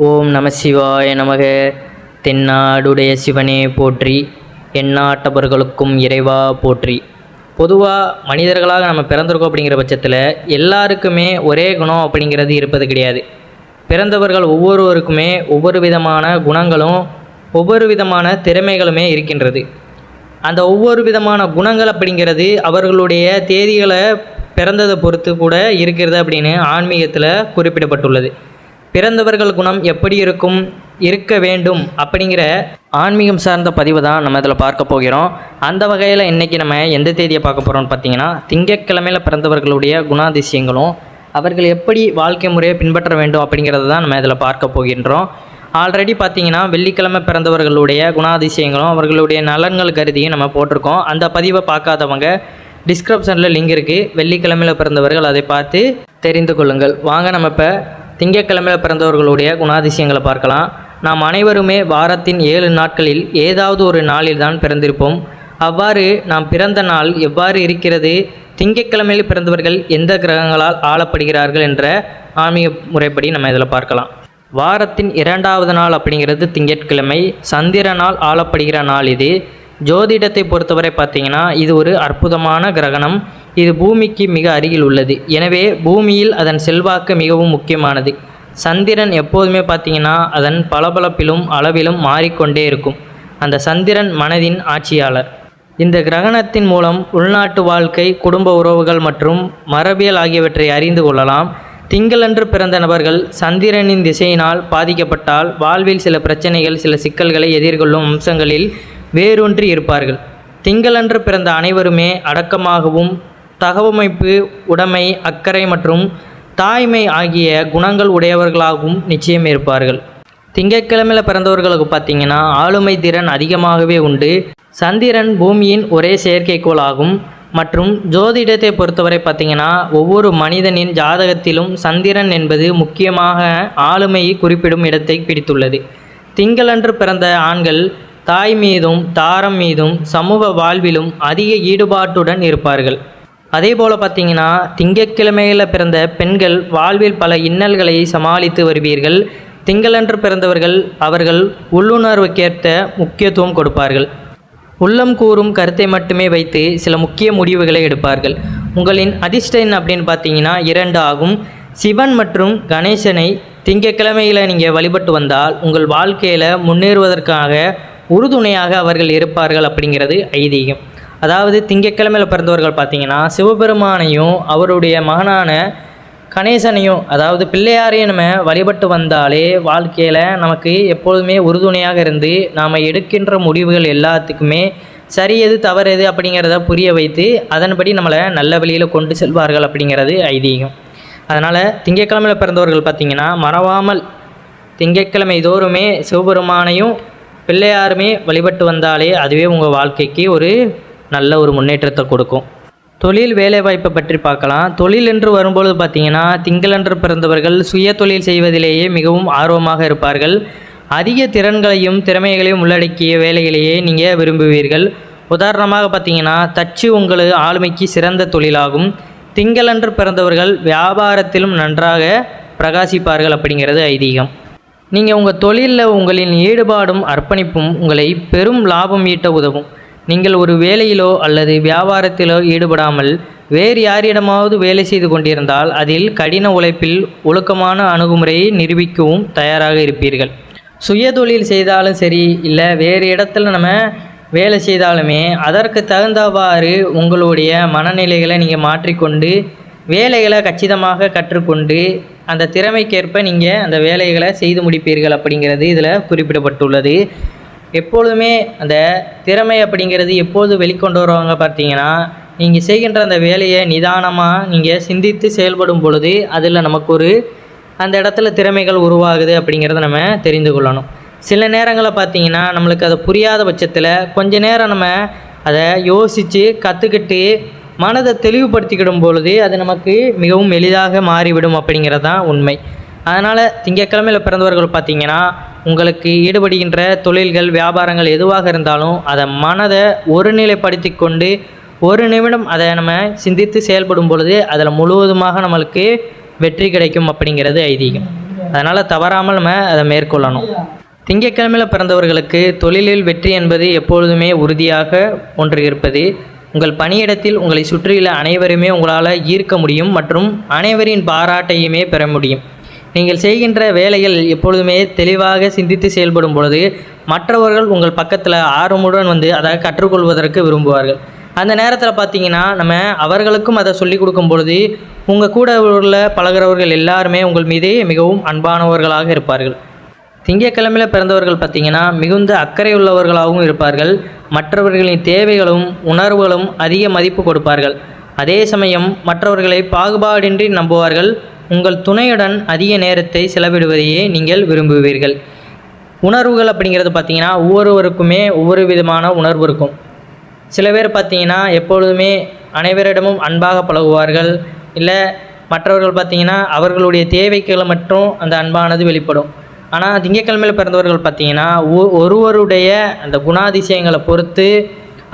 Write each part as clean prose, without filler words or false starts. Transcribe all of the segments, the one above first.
ஓம் நம சிவாய நமக. தென்னாடுடைய சிவனே போற்றி, எந்நாட்டவர்களுக்கும் இறைவா போற்றி. பொதுவாக மனிதர்களாக நம்ம பிறந்திருக்கோம் அப்படிங்கிற பட்சத்தில் எல்லாருக்குமே ஒரே குணம் அப்படிங்கிறது இருப்பது கிடையாது. பிறந்தவர்கள் ஒவ்வொருவருக்குமே ஒவ்வொரு விதமான குணங்களும் ஒவ்வொரு விதமான திறமைகளுமே இருக்கின்றது. அந்த ஒவ்வொரு விதமான குணங்கள் அப்படிங்கிறது அவர்களுடைய தேதிகளை பிறந்ததை பொறுத்து கூட இருக்கிறது அப்படின்னு ஆன்மீகத்தில் குறிப்பிடப்பட்டுள்ளது. பிறந்தவர்கள் குணம் எப்படி இருக்க வேண்டும் அப்படிங்கிற ஆன்மீகம் சார்ந்த பதிவு தான் நம்ம இதில் பார்க்க போகிறோம். அந்த வகையில் இன்றைக்கி நம்ம எந்த தேதியை பார்க்க போகிறோம்னு பார்த்தீங்கன்னா, திங்கட்கிழமையில் பிறந்தவர்களுடைய குணாதிசயங்களும் அவர்கள் எப்படி வாழ்க்கை முறையை பின்பற்ற வேண்டும் அப்படிங்கிறத தான் நம்ம இதில் பார்க்க போகின்றோம். ஆல்ரெடி பார்த்திங்கன்னா வெள்ளிக்கிழமை பிறந்தவர்களுடைய குணாதிசயங்களும் அவர்களுடைய நலன்கள் கருதியும் நம்ம போட்டிருக்கோம். அந்த பதிவை பார்க்காதவங்க டிஸ்கிரிப்ஷனில் லிங்க் இருக்குது. வெள்ளிக்கிழமையில் பிறந்தவர்கள் அதை பார்த்து தெரிந்து கொள்ளுங்கள். வாங்க நம்ம இப்போ திங்கட்கிழமையில் பிறந்தவர்களுடைய குணாதிசயங்களை பார்க்கலாம். நாம் அனைவருமே வாரத்தின் 7 நாட்களில் ஏதாவது ஒரு நாளில் தான் பிறந்திருப்போம். அவ்வாறு நாம் பிறந்த நாள் எவ்வாறு இருக்கிறது, திங்கட்கிழமையில் பிறந்தவர்கள் எந்த கிரகங்களால் ஆளப்படுகிறார்கள் என்ற ஆன்மீக முறைப்படி நம்ம இதில் பார்க்கலாம். வாரத்தின் 2வது நாள் அப்படிங்கிறது திங்கட்கிழமை, சந்திரனால் ஆளப்படுகிற நாள் இது. ஜோதிடத்தை பொறுத்தவரை பார்த்திங்கன்னா இது ஒரு அற்புதமான கிரகணம். இது பூமிக்கு மிக அருகில் உள்ளது. எனவே பூமியில் அதன் செல்வாக்கு மிகவும் முக்கியமானது. சந்திரன் எப்போதுமே பார்த்திங்கன்னா அதன் பளபளப்பிலும் அளவிலும் மாறிக்கொண்டே இருக்கும். அந்த சந்திரன் மனதின் ஆட்சியாளர். இந்த கிரகணத்தின் மூலம் உள்நாட்டு வாழ்க்கை, குடும்ப உறவுகள் மற்றும் மரபியல் ஆகியவற்றை அறிந்து கொள்ளலாம். திங்களன்று பிறந்த நபர்கள் சந்திரனின் திசையினால் பாதிக்கப்பட்டால் வாழ்வில் சில பிரச்சனைகள், சில சிக்கல்களை எதிர்கொள்ளும் அம்சங்களில் வேரூன்றி இருப்பார்கள். திங்களன்று பிறந்த அனைவருமே அடக்கமாகவும் தகவமைப்பு, உடைமை, அக்கறை மற்றும் தாய்மை ஆகிய குணங்கள் உடையவர்களாகவும் நிச்சயம் இருப்பார்கள். திங்கட்கிழமையில் பிறந்தவர்களுக்கு பார்த்திங்கன்னா ஆளுமை திறன் அதிகமாகவே உண்டு. சந்திரன் பூமியின் ஒரே செயற்கைக்கோள் ஆகும். மற்றும் ஜோதிடத்தை பொறுத்தவரை பார்த்திங்கன்னா ஒவ்வொரு மனிதனின் ஜாதகத்திலும் சந்திரன் என்பது முக்கியமாக ஆளுமையை குறிப்பிடும் இடத்தை பிடித்துள்ளது. திங்களன்று பிறந்த ஆண்கள் தாய் மீதும் தாரம் மீதும் சமூக வாழ்விலும் அதிக ஈடுபாட்டுடன் இருப்பார்கள். அதே போல் பார்த்திங்கன்னா திங்கட்கிழமையில் பிறந்த பெண்கள் வாழ்வில் பல இன்னல்களை சமாளித்து வருவீர்கள். திங்களன்று பிறந்தவர்கள் அவர்கள் உள்ளுணர்வுக்கேற்ற முக்கியத்துவம் கொடுப்பார்கள். உள்ளம் கூறும் கருத்தை மட்டுமே வைத்து சில முக்கிய முடிவுகளை எடுப்பார்கள். உங்களின் அதிர்ஷ்ட எண் அப்படின்னு பார்த்தீங்கன்னா 2 ஆகும். சிவன் மற்றும் கணேசனை திங்கட்கிழமையில் நீங்கள் வழிபட்டு வந்தால் உங்கள் வாழ்க்கையில் முன்னேறுவதற்காக உறுதுணையாக அவர்கள் இருப்பார்கள் அப்படிங்கிறது ஐதீகம். அதாவது திங்கட்கிழமையில் பிறந்தவர்கள் பார்த்திங்கன்னா சிவபெருமானையும் அவருடைய மகனான கணேசனையும், அதாவது பிள்ளையாரையும் நம்ம வழிபட்டு வந்தாலே வாழ்க்கையில் நமக்கு எப்பொழுதுமே உறுதுணையாக இருந்து நாம் எடுக்கின்ற முடிவுகள் எல்லாத்துக்குமே சரி எது தவறு எது அப்படிங்கிறத புரிய வைத்து அதன்படி நம்மளை நல்ல வழியில் கொண்டு செல்வார்கள் அப்படிங்கிறது ஐதீகம். அதனால் திங்கட்கிழமையில் பிறந்தவர்கள் பார்த்திங்கன்னா மறவாமல் திங்கட்கிழமை தோறுமே சிவபெருமானையும் பிள்ளையாருமே வழிபட்டு வந்தாலே அதுவே உங்கள் வாழ்க்கைக்கு ஒரு நல்ல ஒரு முன்னேற்றத்தை கொடுக்கும். தொழில் வேலைவாய்ப்பை பற்றி பார்க்கலாம். தொழில் என்று வரும்பொழுது பார்த்திங்கன்னா திங்களன்று பிறந்தவர்கள் சுய தொழில் செய்வதிலேயே மிகவும் ஆர்வமாக இருப்பார்கள். அதிக திறன்களையும் திறமைகளையும் உள்ளடக்கிய வேலைகளையே நீங்கள் விரும்புவீர்கள். உதாரணமாக பார்த்திங்கன்னா தச்சு உங்களது ஆளுமைக்கு சிறந்த தொழிலாகும். திங்களன்று பிறந்தவர்கள் வியாபாரத்திலும் நன்றாக பிரகாசிப்பார்கள் அப்படிங்கிறது ஐதீகம். நீங்கள் உங்கள் தொழிலில் உங்களின் ஈடுபாடும் அர்ப்பணிப்பும் உங்களை பெரும் லாபம் ஈட்ட உதவும். நீங்கள் ஒரு வேலையிலோ அல்லது வியாபாரத்திலோ ஈடுபடாமல் வேறு யாரிடமாவது வேலை செய்து கொண்டிருந்தால் அதில் கடின உழைப்பில் ஒழுக்கமான அணுகுமுறையை நிரூபிக்கவும் தயாராக இருப்பீர்கள். சுய தொழில் செய்தாலும் சரி, இல்லை வேறு இடத்துல நம்ம வேலை செய்தாலுமே அதற்கு தகுந்தவாறு உங்களுடைய மனநிலைகளை நீங்கள் மாற்றிக்கொண்டு வேலைகளை கச்சிதமாக கற்றுக்கொண்டு அந்த திறமைக்கேற்ப நீங்கள் அந்த வேலைகளை செய்து முடிப்பீர்கள் அப்படிங்கிறது இதில் குறிப்பிடப்பட்டுள்ளது. எப்பொழுதுமே அந்த திறமை அப்படிங்கிறது எப்போது வெளிக்கொண்டு வருவாங்க பார்த்தீங்கன்னா, நீங்கள் செய்கின்ற அந்த வேலையை நிதானமாக நீங்கள் சிந்தித்து செயல்படும் பொழுது அதில் நமக்கு அந்த இடத்துல திறமைகள் உருவாகுது அப்படிங்கிறத நம்ம தெரிந்து கொள்ளணும். சில நேரங்களில் பார்த்திங்கன்னா நம்மளுக்கு அதை புரியாத பட்சத்தில் கொஞ்ச நேரம் நம்ம அதை யோசித்து கற்றுக்கிட்டு மனதை தெளிவுபடுத்திக்கிடும் பொழுது அது நமக்கு மிகவும் எளிதாக மாறிவிடும் அப்படிங்கிறது தான் உண்மை. அதனால் திங்கட்கிழமையில் பிறந்தவர்கள் பார்த்திங்கன்னா உங்களுக்கு ஈடுபடுகின்ற தொழில்கள், வியாபாரங்கள் எதுவாக இருந்தாலும் அதை மனதை ஒருநிலைப்படுத்தி கொண்டு ஒரு நிமிடம் அதை நம்ம சிந்தித்து செயல்படும் பொழுது அதில் முழுவதுமாக நம்மளுக்கு வெற்றி கிடைக்கும் அப்படிங்கிறது ஐதீகம். அதனால் தவறாமல் நம்ம அதை மேற்கொள்ளணும். திங்கட்கிழமையில் பிறந்தவர்களுக்கு தொழிலில் வெற்றி என்பது எப்பொழுதுமே உறுதியாக ஒன்று இருப்பது. உங்கள் பணியிடத்தில் உங்களை சுற்றியுள்ள அனைவருமே உங்களால் ஈர்க்க முடியும் மற்றும் அனைவரின் பாராட்டையுமே பெற முடியும். நீங்கள் செய்கின்ற வேலைகள் எப்பொழுதுமே தெளிவாக சிந்தித்து செயல்படும் பொழுது மற்றவர்கள் உங்கள் பக்கத்தில் ஆர்வமுடன் அதை கற்றுக்கொள்வதற்கு விரும்புவார்கள். அந்த நேரத்தில் பார்த்தீங்கன்னா நம்ம அவர்களுக்கும் அதை சொல்லிக் கொடுக்கும் பொழுது உங்கள் கூட உள்ள பழகிறவர்கள் எல்லாருமே உங்கள் மீதே மிகவும் அன்பானவர்களாக இருப்பார்கள். திங்கட்கிழமையில் பிறந்தவர்கள் பார்த்திங்கன்னா மிகுந்த அக்கறை உள்ளவர்களாகவும் இருப்பார்கள். மற்றவர்களின் தேவைகளும் உணர்வுகளும் அதிக மதிப்பு கொடுப்பார்கள். அதே சமயம் மற்றவர்களை பாகுபாடின்றி நம்புவார்கள். உங்கள் துணையுடன் அதிக நேரத்தை செலவிடுவதையே நீங்கள் விரும்புவீர்கள். உணர்வுகள் அப்படிங்கிறது பார்த்திங்கன்னா ஒவ்வொருவருக்குமே ஒவ்வொரு விதமான உணர்வு இருக்கும். சில பேர் பார்த்திங்கன்னா எப்பொழுதுமே அனைவரிடமும் அன்பாக பழகுவார்கள். இல்லை மற்றவர்கள் பார்த்திங்கன்னா அவர்களுடைய தேவைகளை மட்டும் அந்த அன்பானது வெளிப்படும். ஆனால் திங்கட்கிழமையில் பிறந்தவர்கள் பார்த்திங்கன்னா ஒருவருடைய அந்த குணாதிசயங்களை பொறுத்து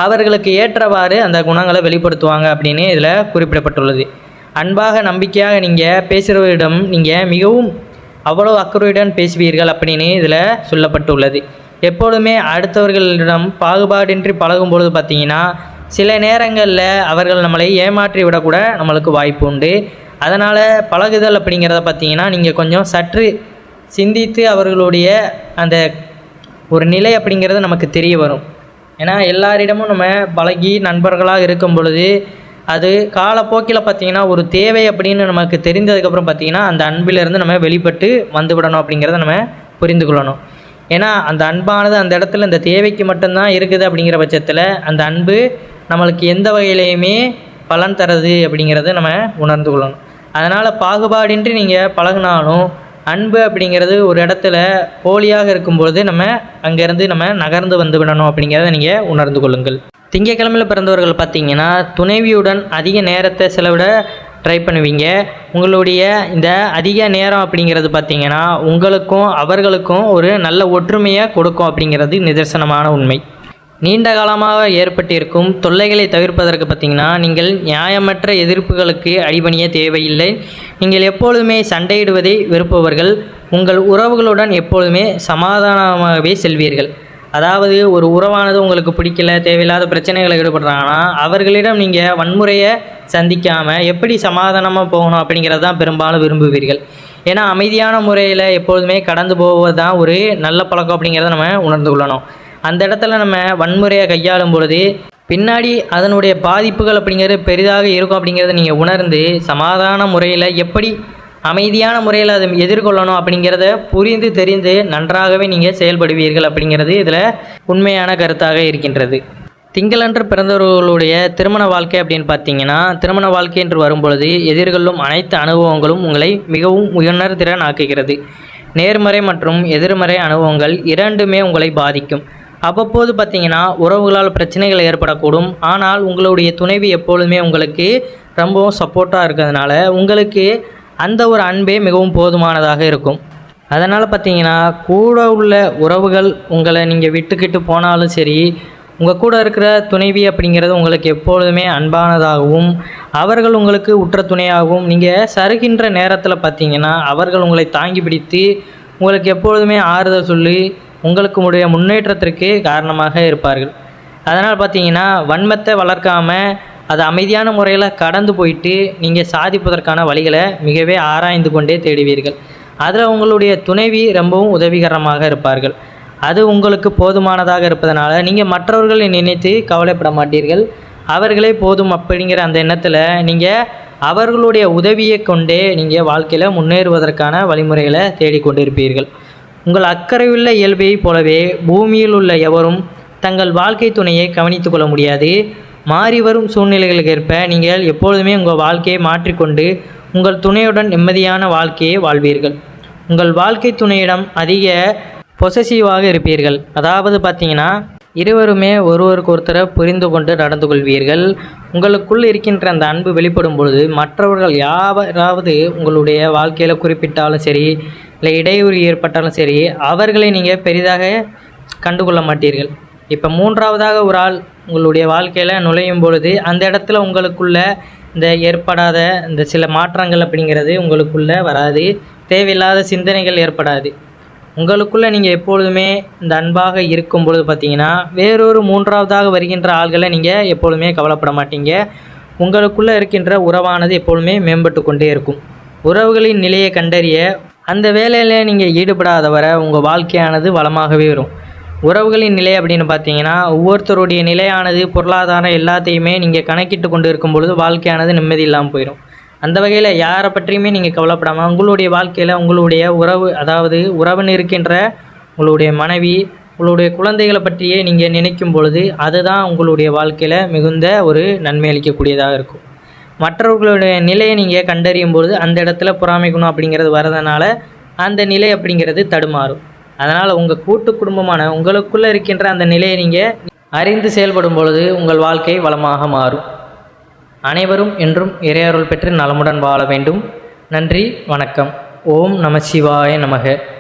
அவர்களுக்கு ஏற்றவாறு அந்த குணங்களை வெளிப்படுத்துவாங்க அப்படின்னு இதில் குறிப்பிடப்பட்டுள்ளது. அன்பாக நம்பிக்கையாக நீங்கள் பேசுகிறவரிடம் நீங்கள் மிகவும் அவ்வளோ அக்கறையுடன் பேசுவீர்கள் அப்படின்னு இதில் சொல்லப்பட்டுள்ளது. எப்பொழுதுமே அடுத்தவர்களிடம் பாகுபாடின்றி பழகும்பொழுது பார்த்திங்கன்னா சில நேரங்களில் அவர்கள் நம்மளை ஏமாற்றி விடக்கூட நம்மளுக்கு வாய்ப்பு உண்டு. அதனால் பழகுதல் அப்படிங்கிறத பார்த்திங்கன்னா நீங்கள் கொஞ்சம் சற்று சிந்தித்து அவர்களுடைய அந்த ஒரு நிலை அப்படிங்கிறது நமக்கு தெரிய வரும். ஏன்னா எல்லாரிடமும் நம்ம பழகி நண்பர்களாக இருக்கும் பொழுது அது காலப்போக்கில் பார்த்திங்கன்னா ஒரு தேவை அப்படின்னு நமக்கு தெரிந்ததுக்கப்புறம் பார்த்திங்கன்னா அந்த அன்பிலிருந்து நம்ம வெளிப்பட்டு வந்துவிடணும் அப்படிங்கிறத நம்ம புரிந்து கொள்ளணும். ஏன்னா அந்த அன்பானது அந்த இடத்துல இந்த தேவைக்கு மட்டும்தான் இருக்குது அப்படிங்கிற பட்சத்தில் அந்த அன்பு நம்மளுக்கு எந்த வகையிலையுமே பலன் தருது அப்படிங்கிறத நம்ம உணர்ந்து கொள்ளணும். அதனால் பாகுபாடின்றி நீங்கள் பழகினாலும் அன்பு அப்படிங்கிறது ஒரு இடத்துல போலியாக இருக்கும்பொழுது நம்ம அங்கேருந்து நம்ம நகர்ந்து வந்து விடணும் அப்படிங்கிறத நீங்கள் உணர்ந்து கொள்ளுங்கள். திங்கட்கிழமையில் பிறந்தவர்கள் பார்த்திங்கன்னா துணைவியுடன் அதிக நேரத்தை செலவிட ட்ரை பண்ணுவீங்க. உங்களுடைய இந்த அதிக நேரம் அப்படிங்கிறது பார்த்திங்கன்னா உங்களுக்கும் அவர்களுக்கும் ஒரு நல்ல ஒற்றுமையை கொடுக்கும் அப்படிங்கிறது நிதர்சனமான உண்மை. நீண்ட காலமாக ஏற்பட்டிருக்கும் தொல்லைகளை தவிர்ப்பதற்கு பார்த்திங்கன்னா நீங்கள் நியாயமற்ற எதிர்ப்புகளுக்கு அடிபணிய தேவையில்லை. நீங்கள் எப்பொழுதுமே சண்டையிடுவதை விரும்புபவர்கள். உங்கள் உறவுகளுடன் எப்பொழுதுமே சமாதானமாகவே செல்வீர்கள். அதாவது ஒரு உறவானது உங்களுக்கு பிடிக்கல, தேவையில்லாத பிரச்சனைகளை ஈடுபடுறாங்கன்னா அவர்களிடம் நீங்கள் வன்முறையை சந்திக்காமல் எப்படி சமாதானமாக போகணும் அப்படிங்கிறது தான் பெரும்பாலும் விரும்புவீர்கள். ஏன்னா அமைதியான முறையில் எப்பொழுதுமே கடந்து போவது தான் ஒரு நல்ல பழக்கம் அப்படிங்கிறத நம்ம உணர்ந்து கொள்ளணும். அந்த இடத்துல நம்ம வன்முறையை கையாளும் பொழுது பின்னாடி அதனுடைய பாதிப்புகள் அப்படிங்கிறது பெரிதாக இருக்கும் அப்படிங்கிறத நீங்கள் உணர்ந்து சமாதான முறையில் எப்படி அமைதியான முறையில் அதை எதிர்கொள்ளணும் அப்படிங்கிறத புரிந்து தெரிந்து நன்றாகவே நீங்கள் செயல்படுவீர்கள் அப்படிங்கிறது இதில் உண்மையான கருத்தாக இருக்கின்றது. திங்களன்று பிறந்தவர்களுடைய திருமண வாழ்க்கை அப்படின்னு பார்த்தீங்கன்னா திருமண வாழ்க்கை என்று வரும்பொழுது எதிர்கொள்ளும் அனைத்து அனுபவங்களும் உங்களை மிகவும் உயர்திறன் ஆக்குகிறது. நேர்மறை மற்றும் எதிர்மறை அனுபவங்கள் இரண்டுமே உங்களை பாதிக்கும். அவ்வப்போது பார்த்திங்கன்னா உறவுகளால் பிரச்சனைகள் ஏற்படக்கூடும். ஆனால் உங்களுடைய துணைவி எப்பொழுதுமே உங்களுக்கு ரொம்பவும் சப்போர்ட்டாக இருக்கிறதுனால உங்களுக்கு அந்த ஒரு அன்பே மிகவும் போதுமானதாக இருக்கும். அதனால் பார்த்திங்கன்னா கூட உள்ள உறவுகள் உங்களை நீங்கள் விட்டுக்கிட்டு போனாலும் சரி உங்கள் கூட இருக்கிற துணைவி அப்படிங்கிறது உங்களுக்கு எப்பொழுதுமே அன்பானதாகவும் அவர்கள் உங்களுக்கு உற்ற துணையாகவும் நீங்கள் சருகின்ற நேரத்தில் பார்த்திங்கன்னா அவர்கள் உங்களை தாங்கி பிடித்து உங்களுக்கு எப்பொழுதுமே ஆறுதல் சொல்லி உங்களுக்கு உடைய முன்னேற்றத்திற்கு காரணமாக இருப்பார்கள். அதனால் பார்த்திங்கன்னா வன்மத்தை வளர்க்காமல் அது அமைதியான முறையில் கடந்து போயிட்டு நீங்கள் சாதிப்பதற்கான வழிகளை மிகவே ஆராய்ந்து கொண்டே தேடுவீர்கள். அதில் உங்களுடைய துணைவி ரொம்பவும் உதவிகரமாக இருப்பார்கள். அது உங்களுக்கு போதுமானதாக இருப்பதனால நீங்கள் மற்றவர்களை நினைத்து கவலைப்பட மாட்டீர்கள். அவர்களே போதும் அப்படிங்கிற அந்த எண்ணத்தில் நீங்கள் அவர்களுடைய உதவியை கொண்டே நீங்கள் வாழ்க்கையில் முன்னேறுவதற்கான வழிமுறைகளை தேடிக்கொண்டிருப்பீர்கள். உங்கள் அக்கறையுள்ள இயல்பைப் போலவே பூமியில் உள்ள எவரும் தங்கள் வாழ்க்கை துணையை கவனித்து கொள்ள முடியாது. மாறி வரும் சூழ்நிலைகளுக்கு ஏற்ப நீங்கள் எப்பொழுதுமே உங்கள் வாழ்க்கையை மாற்றிக்கொண்டு உங்கள் துணையுடன் நிம்மதியான வாழ்க்கையை வாழ்வீர்கள். உங்கள் வாழ்க்கை துணையிடம் அதிக பொசசிவாக இருப்பீர்கள். அதாவது பார்த்திங்கன்னா இருவருமே ஒருவருக்கு ஒருத்தரை புரிந்து கொண்டு நடந்து கொள்வீர்கள். உங்களுக்குள் இருக்கின்ற அந்த அன்பு வெளிப்படும் பொழுது மற்றவர்கள் யாராவது உங்களுடைய வாழ்க்கையில் குறிப்பிட்டாலும் சரி இல்லை இடையூறு ஏற்பட்டாலும் சரி அவர்களை நீங்கள் பெரிதாக கண்டுகொள்ள மாட்டீர்கள். இப்போ மூன்றாவதாக ஒரு ஆள் உங்களுடைய வாழ்க்கையில் நுழையும் பொழுது அந்த இடத்துல உங்களுக்குள்ள இந்த ஏற்படாத இந்த சில மாற்றங்கள் அப்படிங்கிறது உங்களுக்குள்ளே வராது. தேவையில்லாத சிந்தனைகள் ஏற்படாது. உங்களுக்குள்ளே நீங்கள் எப்பொழுதுமே இந்த அன்பாக இருக்கும் பொழுது பார்த்தீங்கன்னா, வேறொரு மூன்றாவதாக வருகின்ற ஆள்களை நீங்கள் எப்பொழுதுமே கவலைப்பட மாட்டீங்க. உங்களுக்குள்ளே இருக்கின்ற உறவானது எப்பொழுதுமே மேம்பட்டு கொண்டே இருக்கும். உறவுகளின் நிலையை கண்டறிய அந்த வேலையில் நீங்கள் ஈடுபடாத வர உங்கள் வாழ்க்கையானது வளமாகவே வரும். உறவுகளின் நிலை அப்படின்னு பார்த்தீங்கன்னா, ஒவ்வொருத்தருடைய நிலையானது பொருளாதாரம் எல்லாத்தையுமே நீங்கள் கணக்கிட்டு கொண்டு இருக்கும் பொழுது வாழ்க்கையானது நிம்மதி இல்லாமல் போயிடும். அந்த வகையில் யாரை பற்றியுமே நீங்கள் கவலைப்படாமல் உங்களுடைய வாழ்க்கையில் உங்களுடைய உறவு, அதாவது உறவுன்னு இருக்கின்ற உங்களுடைய மனைவி, உங்களுடைய குழந்தைகளை பற்றியே நீங்கள் நினைக்கும் பொழுது அதுதான் உங்களுடைய வாழ்க்கையில் மிகுந்த ஒரு நன்மை அளிக்கக்கூடியதாக இருக்கும். மற்றவர்களுடைய நிலையை நீங்கள் கண்டறியும் பொழுது அந்த இடத்துல பொறாமை குணம் அப்படிங்கிறது வரதுனால அந்த நிலை அப்படிங்கிறது தடுமாறும். அதனால் உங்கள் கூட்டு குடும்பமான உங்களுக்குள்ளே இருக்கின்ற அந்த நிலையை நீங்கள் அறிந்து செயல்படும் பொழுது உங்கள் வாழ்க்கை வளமாக மாறும். அனைவரும் என்றும் இறையருள் பெற்று நலமுடன் வாழ வேண்டும். நன்றி, வணக்கம். ஓம் நம சிவாய நமக.